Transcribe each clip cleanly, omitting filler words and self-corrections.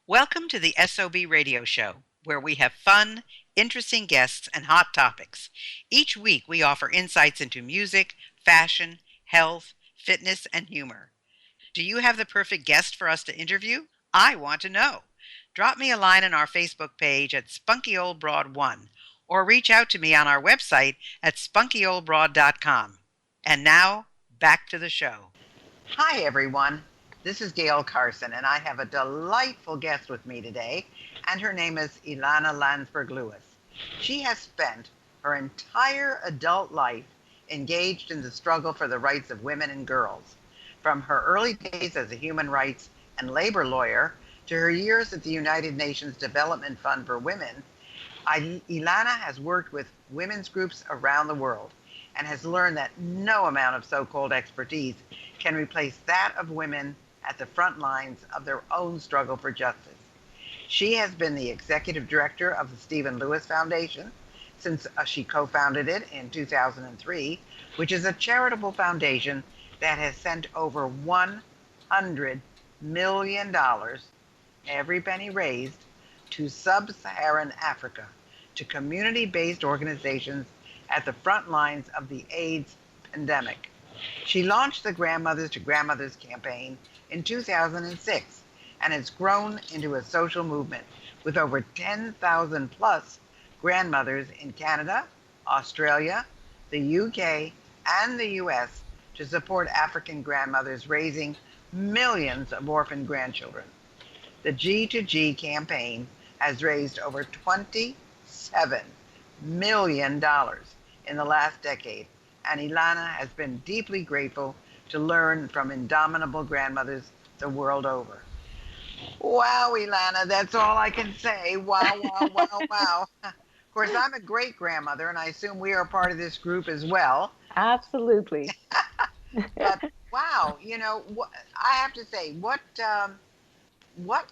Welcome to the SOB radio show, where we have fun, interesting guests, and hot topics. Each week, we offer insights into music, fashion, health, fitness, and humor. Do you have the perfect guest for us to interview? I want to know. Drop me a line on our Facebook page at Spunky Old Broad 1 or reach out to me on our website at spunkyoldbroad.com. And now, back to the show. Hi, everyone. This is Gayle Carson, and I have a delightful guest with me today, and her name is Ilana Landsberg Lewis. She has spent her entire adult life engaged in the struggle for the rights of women and girls. From her early days as a human rights and labor lawyer to her years at the United Nations Development Fund for Women, Ilana has worked with women's groups around the world and has learned that no amount of so-called expertise can replace that of women at the front lines of their own struggle for justice. She has been the executive director of the Stephen Lewis Foundation since she co-founded it in 2003, which is a charitable foundation that has sent over $100 million, every penny raised, to sub-Saharan Africa, to community-based organizations at the front lines of the AIDS pandemic. She launched the Grandmothers to Grandmothers campaign in 2006 and has grown into a social movement with over 10,000 plus grandmothers in Canada, Australia, the UK, and the US to support African grandmothers raising millions of orphan grandchildren. The G2G campaign has raised over $27 million in the last decade, and Ilana has been deeply grateful to learn from indomitable grandmothers the world over. Wow, Ilana, that's all I can say. Wow, wow, wow, wow. Of course, I'm a great grandmother, and I assume we are part of this group as well. Absolutely. But wow, I have to say, what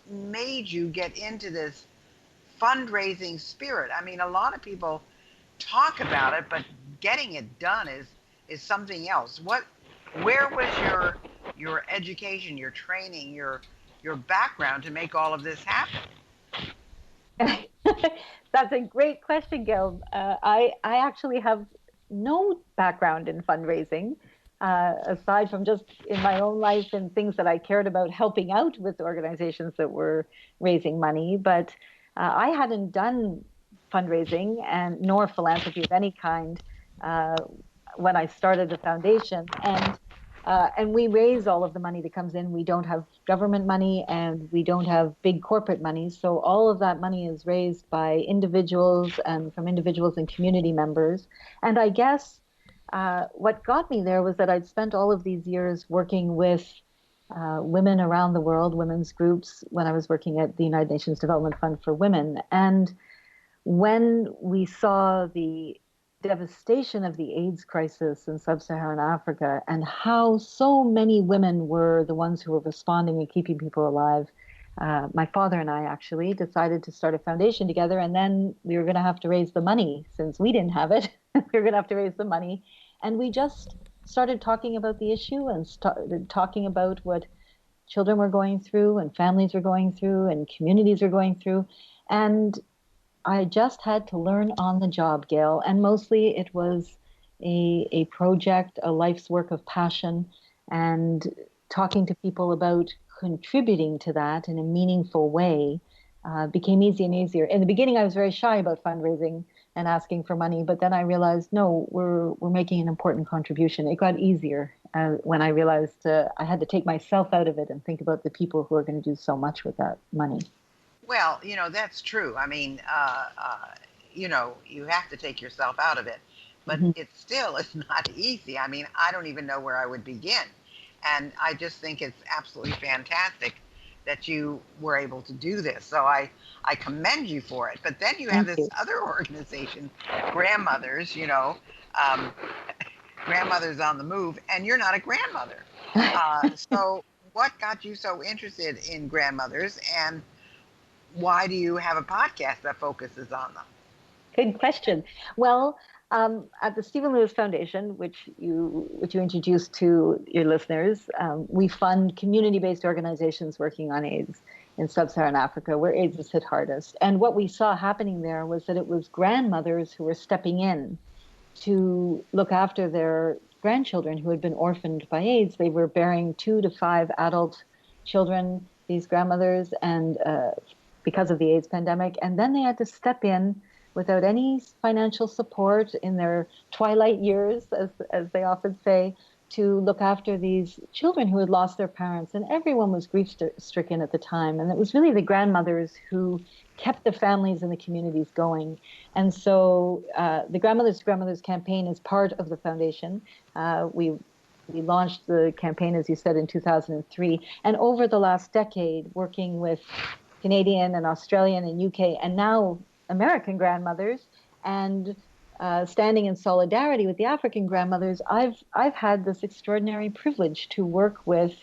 made you get into this fundraising spirit? I mean, a lot of people talk about it, but getting it done is something else. Where was your education, your training, your background to make all of this happen? That's a great question, Gail. I actually have no background in fundraising, aside from just in my own life and things that I cared about helping out with organizations that were raising money. But I hadn't done fundraising and nor philanthropy of any kind uh, when I started the foundation. And we raise all of the money that comes in. We don't have government money and we don't have big corporate money. So all of that money is raised by individuals and from individuals and community members. And I guess what got me there was that I'd spent all of these years working with women around the world, women's groups, when I was working at the United Nations Development Fund for Women. And when we saw the devastation of the AIDS crisis in sub-Saharan Africa and how so many women were the ones who were responding and keeping people alive, my father and I actually decided to start a foundation together. And then we were going to have to raise the money since we didn't have it. We were going to have to raise the money. And we just started talking about the issue and started talking about what children were going through and families were going through and communities are going through. And I just had to learn on the job, Gail, and mostly it was a project, a life's work of passion, and talking to people about contributing to that in a meaningful way became easier and easier. In the beginning, I was very shy about fundraising and asking for money, but then I realized, no, we're making an important contribution. It got easier when I realized I had to take myself out of it and think about the people who are going to do so much with that money. Well, that's true. I mean, you have to take yourself out of it, but Mhm. it still is not easy. I mean, I don't even know where I would begin. And I just think it's absolutely fantastic that you were able to do this. So I commend you for it. But then you have Thank this you. other organization, Grandmothers, um, Grandmothers on the Move, and you're not a grandmother. So what got you so interested in grandmothers, and why do you have a podcast that focuses on them? Good question. Well, At the Stephen Lewis Foundation, which you introduced to your listeners, we fund community-based organizations working on AIDS in sub-Saharan Africa, where AIDS is hit hardest. And what we saw happening there was that it was grandmothers who were stepping in to look after their grandchildren who had been orphaned by AIDS. They were bearing 2 to 5 adult children, these grandmothers, and because of the AIDS pandemic. And then they had to step in without any financial support in their twilight years, as they often say, to look after these children who had lost their parents. And everyone was grief-stricken at the time. And it was really the grandmothers who kept the families and the communities going. And so the Grandmothers to Grandmothers campaign is part of the foundation. We launched the campaign, as you said, in 2003. And over the last decade, working with Canadian and Australian and UK and now American grandmothers, and standing in solidarity with the African grandmothers, I've had this extraordinary privilege to work with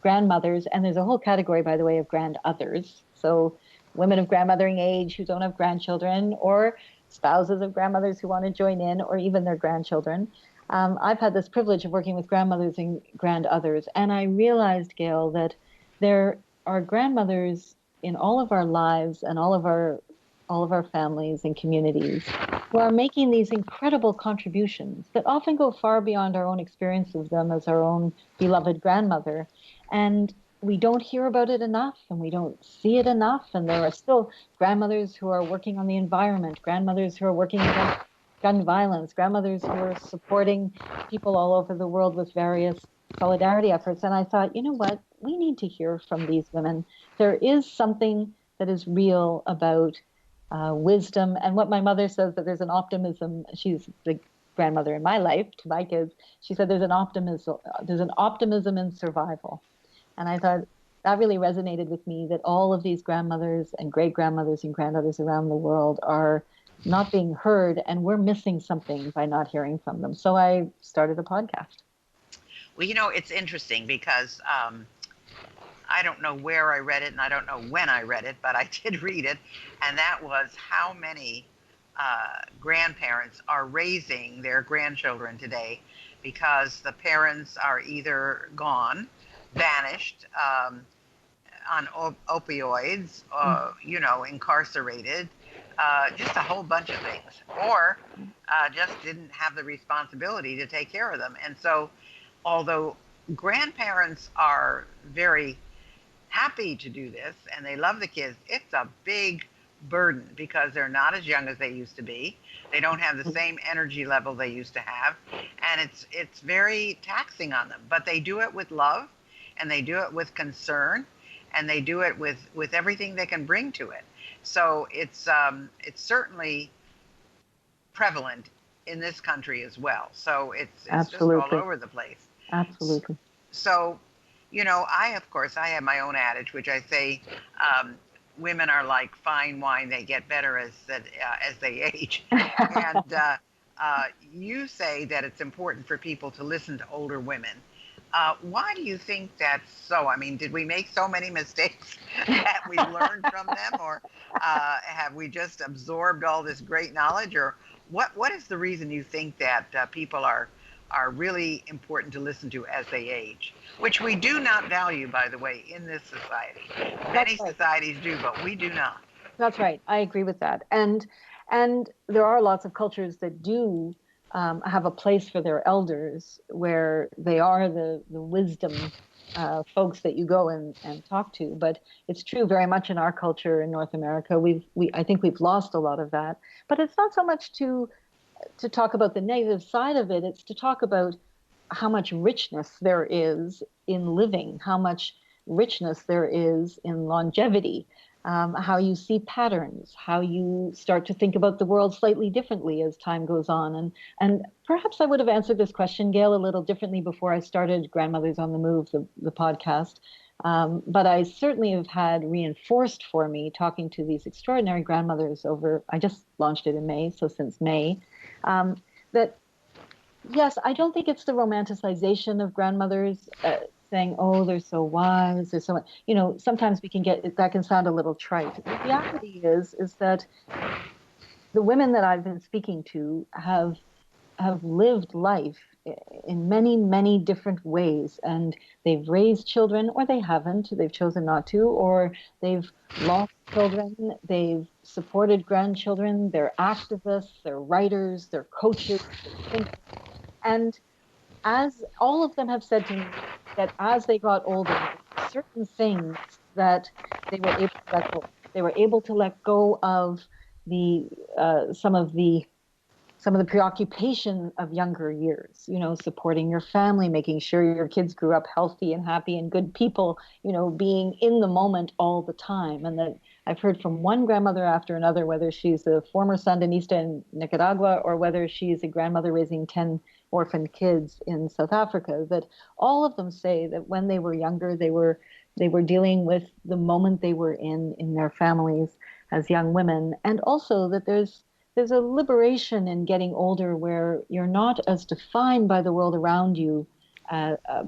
grandmothers, and there's a whole category, by the way, of grand-others. So women of grandmothering age who don't have grandchildren, or spouses of grandmothers who want to join in, or even their grandchildren. I've had this privilege of working with grandmothers and grand-others, and I realized, Gayle, that there are grandmothers in all of our lives and all of our families and communities who are making these incredible contributions that often go far beyond our own experience of them as our own beloved grandmother. And we don't hear about it enough, and we don't see it enough. And there are still grandmothers who are working on the environment, grandmothers who are working against gun violence, grandmothers who are supporting people all over the world with various solidarity efforts. And I thought, you know what? We need to hear from these women. There is something that is real about wisdom, and what my mother says, that there's an optimism. She's the grandmother in my life to my kids. She said there's an optimism in survival. And I thought that really resonated with me, that all of these grandmothers and great grandmothers and grandmothers around the world are not being heard, and we're missing something by not hearing from them. So I started a podcast. Well, it's interesting because I don't know where I read it, and I don't know when I read it, but I did read it, and that was how many grandparents are raising their grandchildren today, because the parents are either gone, vanished, on opioids, incarcerated, just a whole bunch of things, or just didn't have the responsibility to take care of them. And so, although grandparents are very happy to do this and they love the kids, it's a big burden because they're not as young as they used to be. They don't have the same energy level they used to have, and it's very taxing on them. But they do it with love, and they do it with concern, and they do it with everything they can bring to it. So it's certainly prevalent in this country as well. So it's just all over the place. Absolutely. So, I have my own adage, which I say, women are like fine wine; they get better as they age. And you say that it's important for people to listen to older women. Why do you think that's so? I mean, did we make so many mistakes that we learned from them, or have we just absorbed all this great knowledge, or what is the reason you think that people are really important to listen to as they age, which we do not value, by the way, in this society. Many societies do, but we do not. That's right. I agree with that. And there are lots of cultures that do have a place for their elders, where they are the wisdom folks that you go and talk to. But it's true very much in our culture in North America. I think we've lost a lot of that. But it's not so much to talk about the negative side of it. It's to talk about how much richness there is in living, how much richness there is in longevity, how you see patterns, how you start to think about the world slightly differently as time goes on. And perhaps I would have answered this question, Gayle, a little differently before I started Grandmothers on the Move, the podcast. But I certainly have had reinforced for me talking to these extraordinary grandmothers I just launched it in May, so since May, that yes, I don't think it's the romanticization of grandmothers saying, oh, they're so wise, they're so, sometimes that can sound a little trite. The reality is that the women that I've been speaking to have have lived life in many, many different ways. And they've raised children, or they haven't, they've chosen not to, or they've lost children, they've supported grandchildren, they're activists, they're writers, they're coaches, they're thinkers. And as all of them have said to me, that as they got older, certain things that they were able to let go. They were able to let go of the some of the preoccupation of younger years, supporting your family, making sure your kids grew up healthy and happy and good people, being in the moment all the time. And that I've heard from one grandmother after another, whether she's a former Sandinista in Nicaragua or whether she's a grandmother raising 10 orphaned kids in South Africa, that all of them say that when they were younger, they were dealing with the moment they were in their families as young women, and also that there's a liberation in getting older where you're not as defined by the world around you,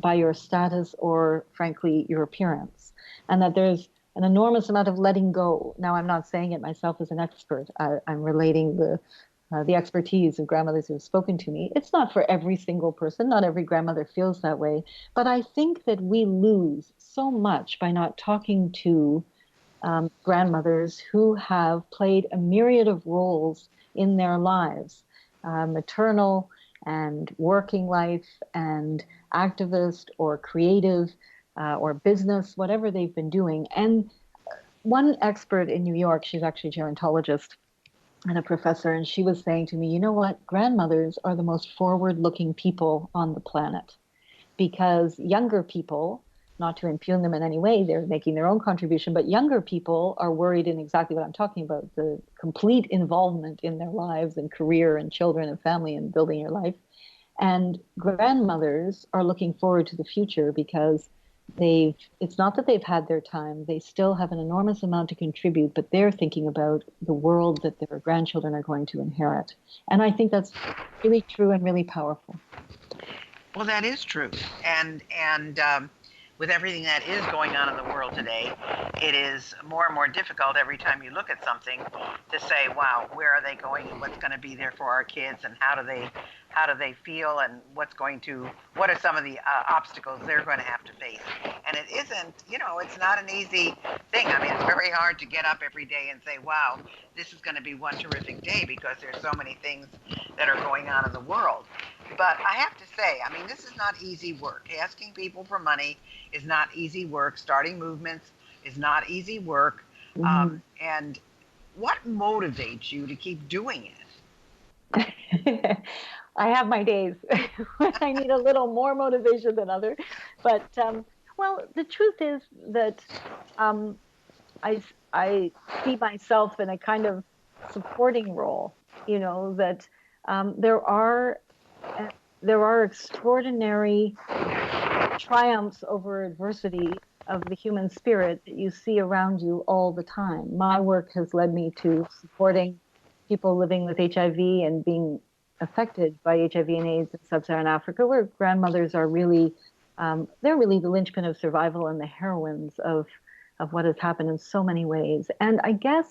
by your status or, frankly, your appearance. And that there's an enormous amount of letting go. Now, I'm not saying it myself as an expert. I'm relating the expertise of grandmothers who have spoken to me. It's not for every single person. Not every grandmother feels that way. But I think that we lose so much by not talking to grandmothers who have played a myriad of roles in their lives, maternal and working life and activist or creative or business, whatever they've been doing. And one expert in New York, she's actually a gerontologist and a professor, and she was saying to me, you know what, grandmothers are the most forward-looking people on the planet, because younger people, not to impugn them in any way, they're making their own contribution, but younger people are worried in exactly what I'm talking about, the complete involvement in their lives and career and children and family and building your life. And grandmothers are looking forward to the future because it's not that they've had their time, they still have an enormous amount to contribute, but they're thinking about the world that their grandchildren are going to inherit. And I think that's really true and really powerful. Well, that is true. And with everything that is going on in the world today, it is more and more difficult every time you look at something to say, wow, where are they going and what's going to be there for our kids, and how do they feel, and what are some of the obstacles they're going to have to face. And it isn't, it's not an easy thing. I mean, it's very hard to get up every day and say, wow, this is going to be one terrific day, because there's so many things that are going on in the world. But I have to say, I mean, this is not easy work. Asking people for money is not easy work. Starting movements is not easy work. Mm-hmm. And what motivates you to keep doing it? I have my days when I need a little more motivation than others. But, well, the truth is that I see myself in a kind of supporting role, that there are extraordinary triumphs over adversity of the human spirit that you see around you all the time. My work has led me to supporting people living with HIV and being affected by HIV and AIDS in sub-Saharan Africa, where grandmothers are really, they're really the linchpin of survival and the heroines of what has happened in so many ways. And I guess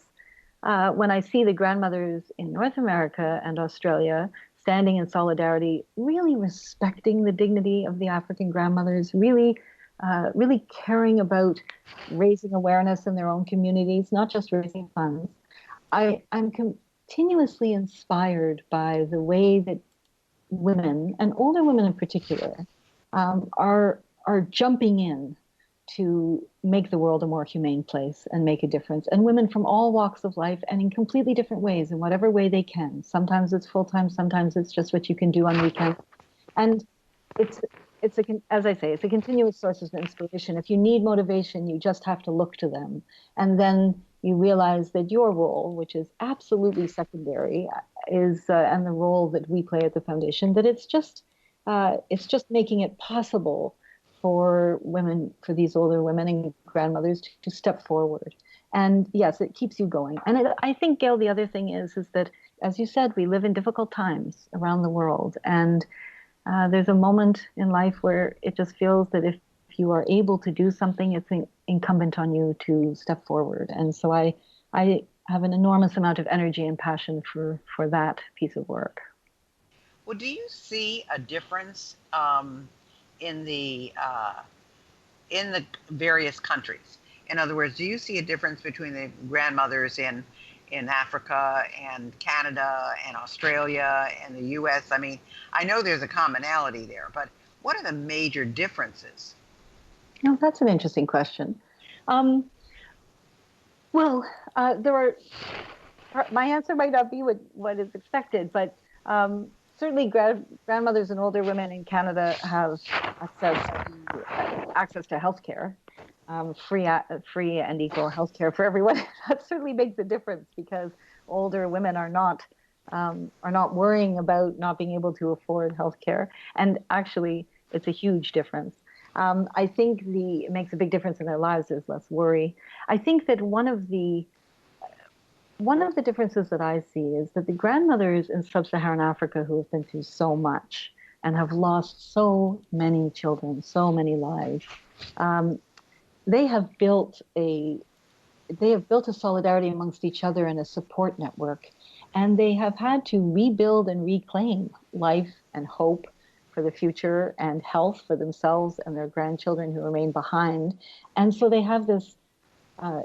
when I see the grandmothers in North America and Australia standing in solidarity, really respecting the dignity of the African grandmothers, really caring about raising awareness in their own communities, not just raising funds. I'm continuously inspired by the way that women, and older women in particular, are jumping in to make the world a more humane place and make a difference. And women from all walks of life and in completely different ways, in whatever way they can. Sometimes it's full-time, sometimes it's just what you can do on weekends. And as I say, it's a continuous source of inspiration. If you need motivation, you just have to look to them. And then you realize that your role, which is absolutely secondary, is and the role that we play at the foundation, that it's just making it possible for women, for these older women and grandmothers to step forward. And yes, it keeps you going. And I think, Gayle, the other thing is that, as you said, we live in difficult times around the world. And there's a moment in life where it just feels that if you are able to do something, it's incumbent on you to step forward. And so I have an enormous amount of energy and passion for that piece of work. Well, do you see a difference in the various countries? In other words, do you see a difference between the grandmothers in Africa and Canada and Australia and the U.S.? I mean, I know there's a commonality there, but what are the major differences? No, that's an interesting question. Um, well, there are. My answer might not be what is expected, but certainly grandmothers and older women in Canada have access to healthcare, free and equal healthcare for everyone. That certainly makes a difference because older women are not worrying about not being able to afford healthcare, and actually, it's a huge difference. I think it makes a big difference in their lives. There's less worry. I think that one of the differences that I see is that the grandmothers in sub-Saharan Africa who have been through so much and have lost so many children, so many lives, um, they have built a solidarity amongst each other and a support network, and they have had to rebuild and reclaim life and hope for the future and health for themselves and their grandchildren who remain behind. And so they have this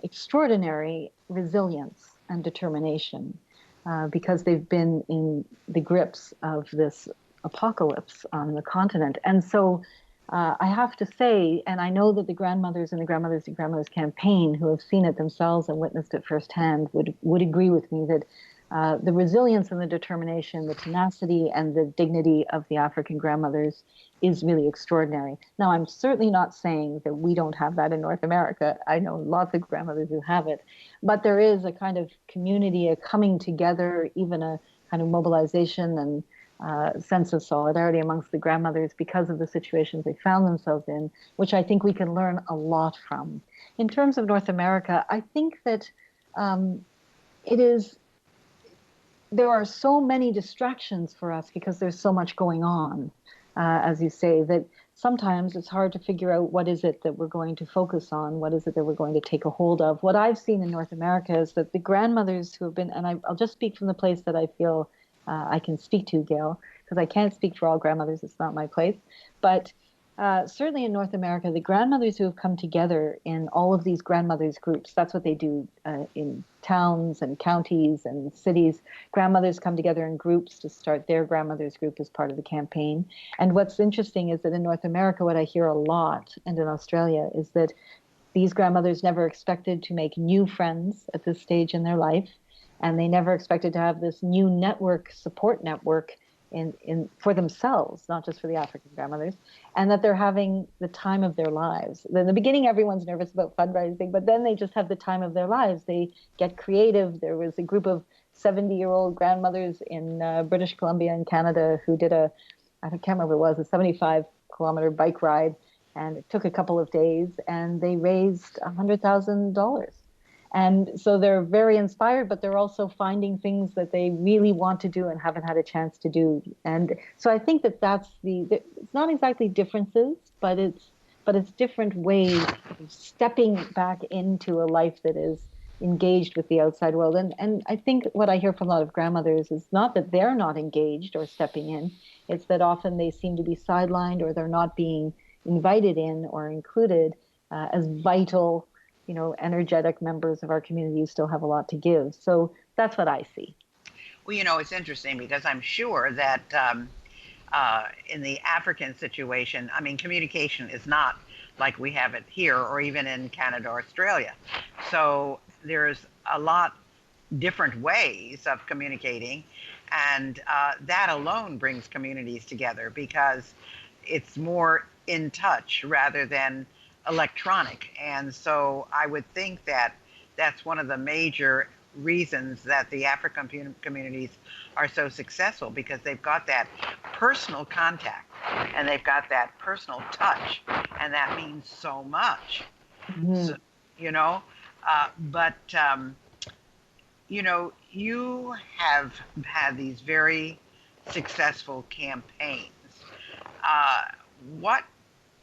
extraordinary resilience and determination because they've been in the grips of this apocalypse on the continent. And so I have to say, and I know that the grandmothers and the Grandmothers to Grandmothers campaign, who have seen it themselves and witnessed it firsthand, would agree with me that the resilience and the determination, the tenacity and the dignity of the African grandmothers is really extraordinary. Now, I'm certainly not saying that we don't have that in North America. I know lots of grandmothers who have it, but there is a kind of community, a coming together, even a kind of mobilization and sense of solidarity amongst the grandmothers because of the situations they found themselves in, which I think we can learn a lot from. In terms of North America, I think that it is there are so many distractions for us because there's so much going on, as you say, that sometimes it's hard to figure out what is it that we're going to focus on, what is it that we're going to take a hold of. What I've seen in North America is that the grandmothers who have been, and I'll just speak from the place that I feel I can speak to, Gayle, because I can't speak for all grandmothers, it's not my place, but certainly in North America, the grandmothers who have come together in all of these grandmothers groups, that's what they do in towns and counties and cities. Grandmothers come together in groups to start their grandmothers group as part of the campaign. And what's interesting is that in North America, what I hear a lot, and in Australia, is that these grandmothers never expected to make new friends at this stage in their life. And they never expected to have this new support network for themselves, not just for the African grandmothers, and that they're having the time of their lives. In the beginning, everyone's nervous about fundraising, but then they just have the time of their lives. They get creative. There was a group of 70-year-old grandmothers in British Columbia and Canada who did I can't remember what it was, a 75-kilometer bike ride, and it took a couple of days, and they raised $100,000. And so they're very inspired, but they're also finding things that they really want to do and haven't had a chance to do. And so I think that it's not exactly differences, but it's different ways of stepping back into a life that is engaged with the outside world. And I think what I hear from a lot of grandmothers is not that they're not engaged or stepping in, it's that often they seem to be sidelined or they're not being invited in or included as vital, energetic members of our community who still have a lot to give. So that's what I see. Well, it's interesting because I'm sure that in the African situation, I mean, communication is not like we have it here or even in Canada or Australia. So there's a lot different ways of communicating, and that alone brings communities together because it's more in touch rather than electronic. And so I would think that that's one of the major reasons that the African communities are so successful because they've got that personal contact and they've got that personal touch, and that means so much. Mm-hmm. So, you know, but you have had these very successful campaigns. Uh, what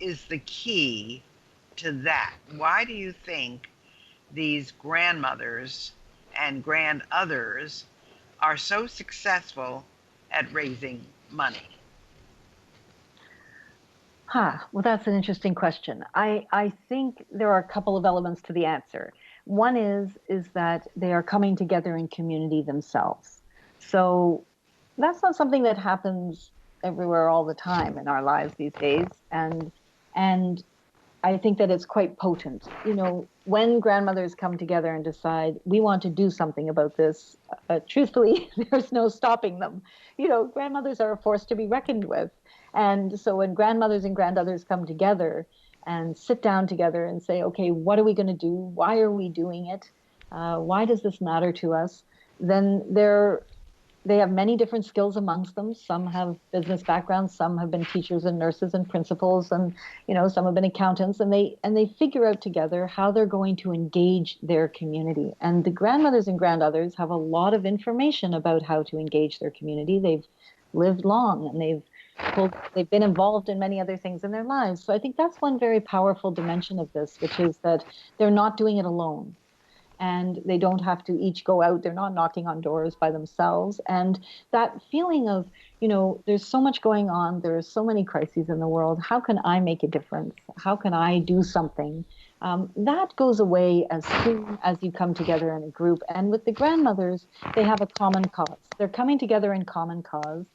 is the key to that? Why do you think these grandmothers and grand others are so successful at raising money? Well, that's an interesting question. I think there are a couple of elements to the answer. One is that they are coming together in community themselves. So that's not something that happens everywhere all the time in our lives these days. And I think that it's quite potent. When grandmothers come together and decide we want to do something about this, truthfully, there's no stopping them. Grandmothers are a force to be reckoned with. And so when grandmothers and grandothers come together and sit down together and say, okay, what are we going to do? Why are we doing it? Why does this matter to us? Then they have many different skills amongst them. Some have business backgrounds, some have been teachers and nurses and principals, and some have been accountants, and they figure out together how they're going to engage their community. And the grandmothers and grandothers have a lot of information about how to engage their community. They've lived long, and they've been involved in many other things in their lives. So I think that's one very powerful dimension of this, which is that they're not doing it alone. And they don't have to each go out. They're not knocking on doors by themselves. And that feeling of, there's so much going on. There are so many crises in the world. How can I make a difference? How can I do something? That goes away as soon as you come together in a group. And with the grandmothers, they have a common cause. They're coming together in common cause,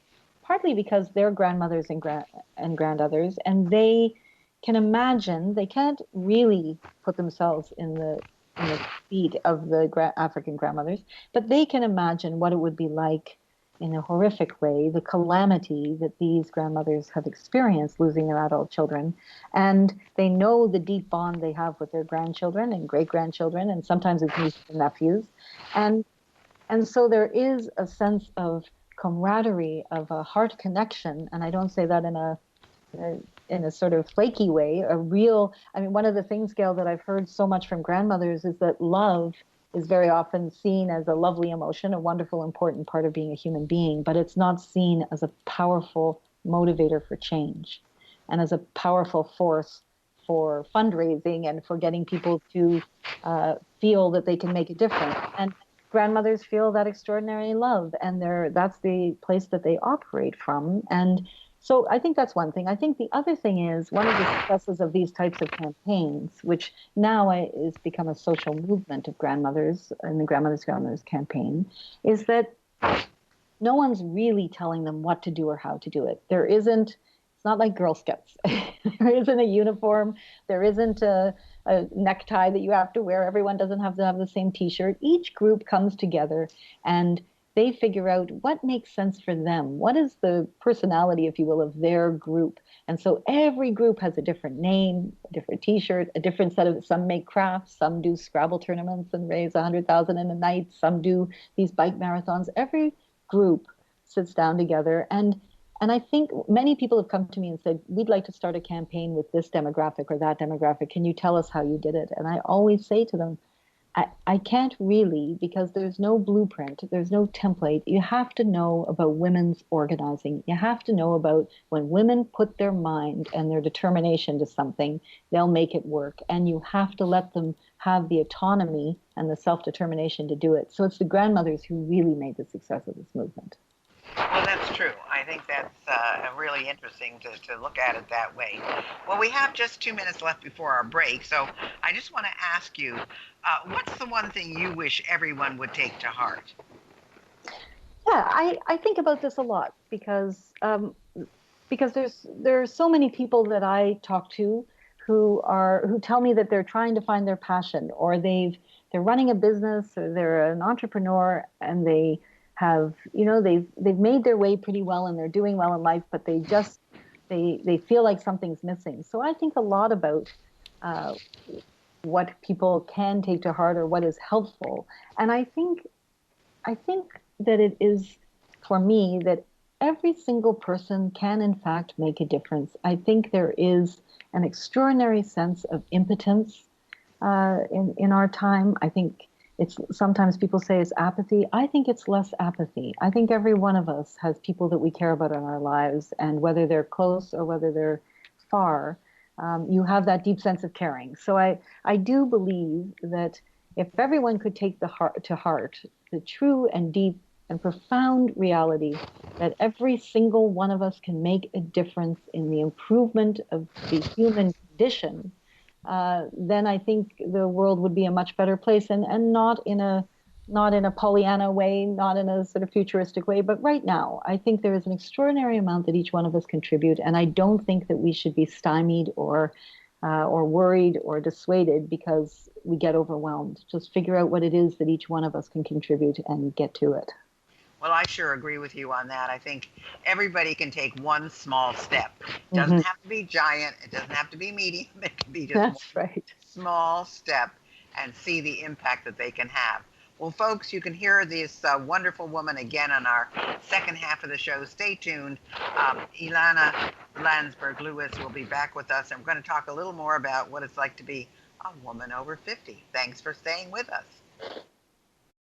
partly because they're grandmothers and grandothers, and they can imagine, they can't really put themselves in the feet of the African grandmothers, but they can imagine what it would be like in a horrific way, the calamity that these grandmothers have experienced losing their adult children. And they know the deep bond they have with their grandchildren and great-grandchildren, and sometimes it's nieces and nephews. And so there is a sense of camaraderie, of a heart connection, and I don't say that in a sort of flaky way, one of the things, Gayle, that I've heard so much from grandmothers is that love is very often seen as a lovely emotion, a wonderful, important part of being a human being, but it's not seen as a powerful motivator for change and as a powerful force for fundraising and for getting people to feel that they can make a difference. And grandmothers feel that extraordinary love, and that's the place that they operate from. And so I think that's one thing. I think the other thing is one of the successes of these types of campaigns, which now is become a social movement of grandmothers and the Grandmothers campaign, is that no one's really telling them what to do or how to do it. It's not like Girl Scouts. There isn't a uniform. There isn't a necktie that you have to wear. Everyone doesn't have to have the same T-shirt. Each group comes together and they figure out what makes sense for them. What is the personality, if you will, of their group? And so every group has a different name, a different T-shirt, a different set of, some make crafts, some do Scrabble tournaments and raise 100,000 in a night, some do these bike marathons. Every group sits down together. And I think many people have come to me and said, we'd like to start a campaign with this demographic or that demographic. Can you tell us how you did it? And I always say to them, I can't really, because there's no blueprint, there's no template. You have to know about women's organizing. You have to know about when women put their mind and their determination to something, they'll make it work. And you have to let them have the autonomy and the self-determination to do it. So it's the grandmothers who really made the success of this movement. Well, that's true. I think that's really interesting to look at it that way. Well, we have just 2 minutes left before our break, so I just want to ask you, what's the one thing you wish everyone would take to heart? Yeah, I think about this a lot because there's so many people that I talk to who tell me that they're trying to find their passion, or they're running a business, or they're an entrepreneur, and they have, they've made their way pretty well and they're doing well in life, but they feel like something's missing. So I think a lot about what people can take to heart or what is helpful. And I think that it is, for me, that every single person can in fact make a difference. I think there is an extraordinary sense of impotence in our time. I think sometimes people say it's apathy. I think it's less apathy. I think every one of us has people that we care about in our lives, and whether they're close or whether they're far, you have that deep sense of caring. So I do believe that if everyone could take to heart the true and deep and profound reality that every single one of us can make a difference in the improvement of the human condition, then I think the world would be a much better place, and not in a Pollyanna way, not in a sort of futuristic way, but right now, I think there is an extraordinary amount that each one of us contribute, and I don't think that we should be stymied or worried or dissuaded because we get overwhelmed. Just figure out what it is that each one of us can contribute and get to it. Well, I sure agree with you on that. I think everybody can take one small step. It doesn't Hmm. have to be giant. It doesn't have to be medium. It can be just one That's right. small step and see the impact that they can have. Well, folks, you can hear this wonderful woman again on our second half of the show. Stay tuned. Ilana Landsberg Lewis will be back with us, and we're going to talk a little more about what it's like to be a woman over 50. Thanks for staying with us.